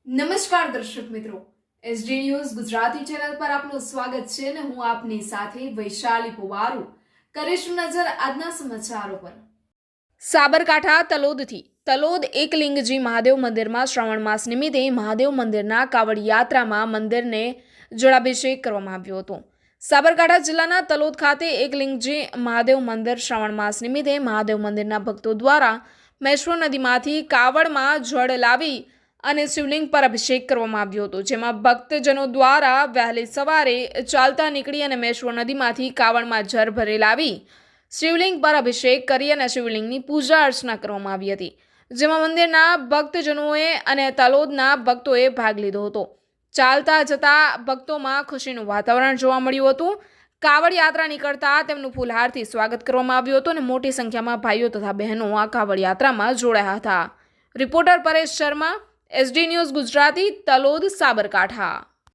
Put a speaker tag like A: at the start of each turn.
A: નમસ્કાર દર્શક મિત્રો, એસડી ન્યૂઝ ગુજરાતી ચેનલ પર આપનું સ્વાગત છે અને હું આપની સાથે વૈશાલી પુવારુ કરીશું નજર આજના સમાચારો પર। સાબરકાંઠા તલોદ એકલિંગજી મહાદેવ મંદિરમાં શ્રાવણ માસ નિમિત્તે મહાદેવ મંદિરના કાવડ યાત્રામાં મંદિરને જળાભિષેક કરવામાં આવ્યો હતો। સાબરકાંઠા જિલ્લાના તલોદ ખાતે એકલિંગજી મહાદેવ મંદિર શ્રાવણ માસ નિમિત્તે મહાદેવ મંદિરના ભક્તો દ્વારા મેશ્વો નદીમાંથી કાવડમાં જળ લાવી અને શિવલિંગ પર અભિષેક કરવામાં આવ્યો હતો, જેમાં ભક્તજનો દ્વારા વહેલી સવારે ચાલતા નીકળી અને મેશ્વો નદીમાંથી કાવડમાં જળ ભરી લાવી શિવલિંગ પર અભિષેક કરી અને શિવલિંગની પૂજા અર્ચના કરવામાં આવી હતી, જેમાં મંદિરના ભક્તજનોએ અને તલોદના ભક્તોએ ભાગ લીધો હતો। ચાલતા જતા ભક્તોમાં ખુશીનું વાતાવરણ જોવા મળ્યું હતું। કાવડ યાત્રા નીકળતા તેમનું ફૂલહારથી સ્વાગત કરવામાં આવ્યું હતું અને મોટી સંખ્યામાં ભાઈઓ તથા બહેનો આ કાવડ યાત્રામાં જોડાયા હતા। Reporter Paresh Sharma, SD news Gujarati, Talod, Sabarkantha.